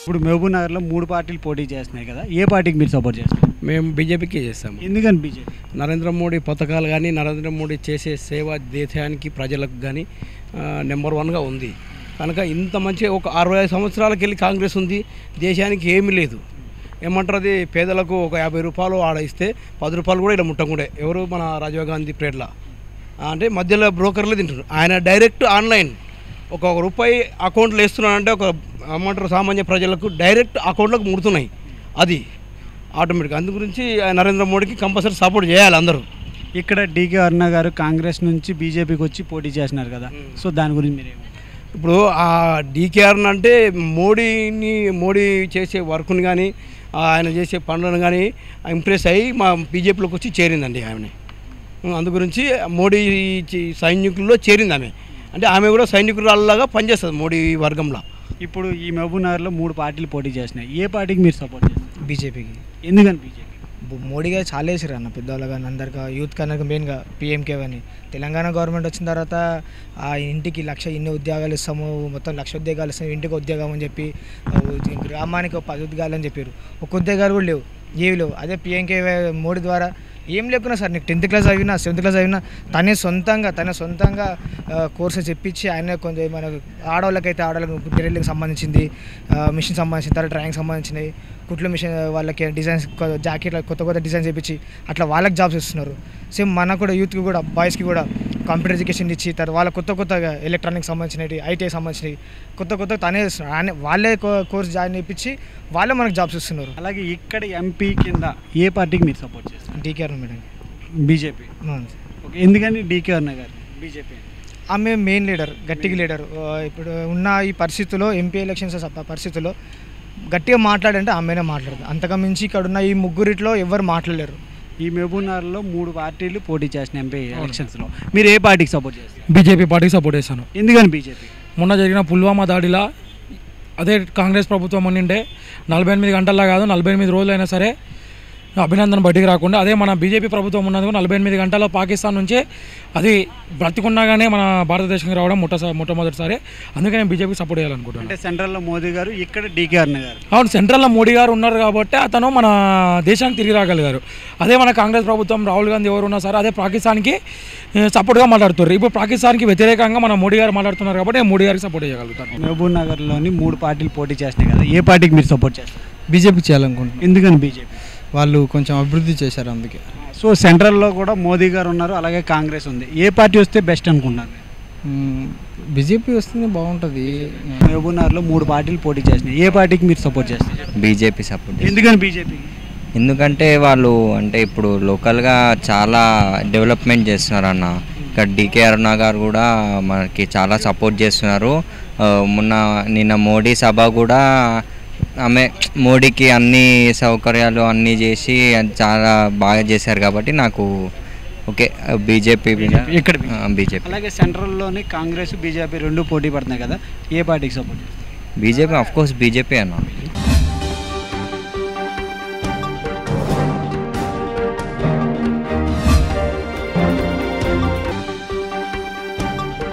ఇప్పుడు మహబూబ్‌నగర్‌లో 3 పార్టీలు పోటీ చేస్తున్నాయి కదా! ఏ పార్టీకి మీరు సపోర్ట్ చేస్తారు? మేము బీజేపీకి చేస్తాము. ఎందుకని బీజేపీ? నరేంద్ర మోడీ పథకాలు కానీ నరేంద్ర మోడీ చేసే సేవ దేశానికి ప్రజలకు కానీ నెంబర్ 1గా ఉంది. కనుక ఇంత మంచి ఒక 65 సంవత్సరాలకి వెళ్ళి కాంగ్రెస్ ఉంది, దేశానికి ఏమీ లేదు. ఏమంటారు, అది పేదలకు ఒక 50 రూపాయలు ఆడ ఇస్తే 10 రూపాయలు కూడా ఇలా ముట్టకుండే. ఎవరు మన రాజీవ్ గాంధీ పీరియడ్లో అంటే మధ్యలో బ్రోకర్లు తింటున్నారు. ఆయన డైరెక్ట్ ఆన్లైన్ ఒక రూపాయి అకౌంట్లో వేస్తున్నాడంటే ఒక ఏమంటారు సామాన్య ప్రజలకు డైరెక్ట్ అకౌంట్లోకి ముడుతున్నాయి. అది ఆటోమేటిక్గా అందు గురించి నరేంద్ర మోడీకి కంపల్సరీ సపోర్ట్ చేయాలి అందరూ. ఇక్కడ డీకే అరుణ గారు కాంగ్రెస్ నుంచి బీజేపీకి వచ్చి పోటీ చేస్తున్నారు కదా, సో దాని గురించి మీరు ఇప్పుడు ఆ డీకేఆర్ అంటే మోడీ చేసే వర్క్ని కానీ ఆయన చేసే పనులను కానీ ఇంప్రెస్ అయ్యి మా బీజేపీలోకి వచ్చి చేరిందండి ఆమె. అందు గురించి మోడీ సైనికుల్లో చేరింది ఆమె. అంటే ఆమె కూడా సైనికురాల్లాగా పనిచేస్తుంది మోడీ వర్గంలో. ఇప్పుడు ఈ మహబూబ్‌నగర్‌లో 3 పార్టీలు పోటీ చేస్తున్నాయి. ఏ పార్టీకి మీరు సపోర్ట్ చేస్తారు? బీజేపీకి. ఎందుకని బీజేపీ? మోడీ గారు చాలా వేసారు అన్న, పెద్దవాళ్ళు కానీ అందరికీ యూత్ కన్నా మెయిన్గా పీఎంకే అని. తెలంగాణ గవర్నమెంట్ వచ్చిన తర్వాత ఆ ఇంటికి ఇన్ని ఉద్యోగాలు ఇస్తాము, మొత్తం 1,00,000 ఉద్యోగాలు ఇస్తాము, ఇంటికి ఉద్యోగం అని చెప్పి గ్రామానికి 10 ఉద్యోగాలు అని చెప్పారు. ఒక ఉద్యోగాలు కూడా లేవు, ఏవి లేవు. అదే పీఎంకే మోడీ ద్వారా ఏం లేకున్నా సార్, నీకు 10th క్లాస్ చదివినా 7th క్లాస్ చదివినా తన సొంతంగా కోర్సు చెప్పించి ఆయన కొంచెం మన ఆడవాళ్ళకైతే ఆడవాళ్ళకి టైలరింగ్ సంబంధించింది, మిషన్ సంబంధించిన తర్వాత డ్రాయింగ్ సంబంధించినవి, కుట్లు మిషన్ వాళ్ళకి డిజైన్స్ జాకెట్లు కొత్త డిజైన్స్ చేయించి అట్లా వాళ్ళకి జాబ్స్ ఇస్తున్నారు. సేమ్ మనకు కూడా యూత్కి కూడా బాయ్స్కి కూడా కంప్యూటర్ ఎడ్యుకేషన్ ఇచ్చి తర్వాత వాళ్ళ కొత్తగా ఎలక్ట్రానిక్ సంబంధించినవి, ఐటీఐ సంబంధించినవి కొత్త తనే ఇస్తున్నారు. వాళ్ళే కోర్స్ జాయిన్ చేయించి వాళ్ళే మనకు జాబ్స్ ఇస్తున్నారు. అలాగే ఇక్కడ ఎంపీ కింద ఏ పార్టీకి మీరు సపోర్ట్ చేస్తారు? డీకే అరుణ మేడం. బీజేపీ. ఓకే, ఎందుకని డీకే అరుణ గారు బీజేపీ? ఆమె మెయిన్ లీడర్, గట్టిగా లీడర్. ఇప్పుడు ఉన్న ఈ పరిస్థితుల్లో ఎంపీ ఎలక్షన్స్ పరిస్థితుల్లో గట్టిగా మాట్లాడంటే ఆమెనే మాట్లాడుతుంది. అంతగా మించి ఇక్కడ ఉన్న ఈ ముగ్గురిట్లో ఎవరు మాట్లాడలేరు. ఈ మహబూబ్‌నగర్‌లో 3 పార్టీలు పోటీ చేసిన ఎంపీ ఎలక్షన్స్లో మీరు ఏ పార్టీకి సపోర్ట్ చేస్తారు? బీజేపీ పార్టీకి సపోర్ట్ చేశాను. ఎందుకని బీజేపీ? మొన్న జరిగిన పుల్వామా దాడిలా అదే కాంగ్రెస్ ప్రభుత్వం ఉండిండే 48 గంటల్లో కాదు 48 రోజులైనా సరే అభినందన బయటికి రాకుండా అదే మన బీజేపీ ప్రభుత్వం ఉన్నందుకు 48 గంటల్లో పాకిస్తాన్ నుంచే అది బ్రతికున్నాగానే మన భారతదేశానికి రావడం మొట్టమొదటిసారి. అందుకే నేను బీజేపీకి సపోర్ట్ చేయాలనుకుంటున్నాను. అంటే సెంట్రల్లో మోదీ గారు, ఇక్కడ డీకే అరుణ గారు. అవును, సెంట్రల్లో మోడీ గారు ఉన్నారు కాబట్టి అతను మన దేశానికి తిరిగి రాగలిగారు. అదే మన కాంగ్రెస్ ప్రభుత్వం రాహుల్ గాంధీ ఎవరు ఉన్నా సరే అదే పాకిస్తాన్కి సపోర్ట్గా మాట్లాడుతారు. ఇప్పుడు పాకిస్తాన్కి వ్యతిరేకంగా మన మోడీ గారు మాట్లాడుతున్నారు కాబట్టి నేను మోడీ గారికి సపోర్ట్ చేయగలుగుతాను. మహబూబ్‌నగర్లోని 3 పార్టీలు పోటీ చేస్తున్నాయి కదా, ఏ పార్టీకి మీరు సపోర్ట్ చేస్తారు? బీజేపీకి చేయాలనుకుంటున్నాను. ఎందుకని బీజేపీ? వాళ్ళు కొంచెం అభివృద్ధి చేశారు అందుకే. సో సెంట్రల్లో కూడా మోదీ గారు ఉన్నారు, అలాగే కాంగ్రెస్ ఉంది. ఏ పార్టీ వస్తే బెస్ట్ అనుకుంటున్నారు? బీజేపీ వస్తుంది బాగుంటుంది. మహబూబ్‌నగర్లో 3 పార్టీలు పోటీ చేసినాయి. ఏ పార్టీకి మీరు సపోర్ట్ చేస్తారు? BJP support. ఎందుకని బీజేపీ? ఎందుకంటే వాళ్ళు అంటే ఇప్పుడు లోకల్గా చాలా డెవలప్మెంట్ చేస్తున్నారు అన్న. ఇక్కడ డీకే అరుణ గారు కూడా మనకి చాలా సపోర్ట్ చేస్తున్నారు. నిన్న మోడీ సభ కూడా ఆమె మోడీకి అన్ని సౌకర్యాలు అన్నీ చేసి చాలా బాగా చేశారు కాబట్టి నాకు ఓకే బీజేపీ. ఇక్కడ బీజేపీ. అలాగే సెంట్రల్లోని కాంగ్రెస్ బీజేపీ 2 పోటీ పడుతున్నాయి కదా, ఏ పార్టీకి సపోర్ట్ చేస్తారు? బీజేపీ ఆఫ్ కోర్స్ బీజేపీ అన్న.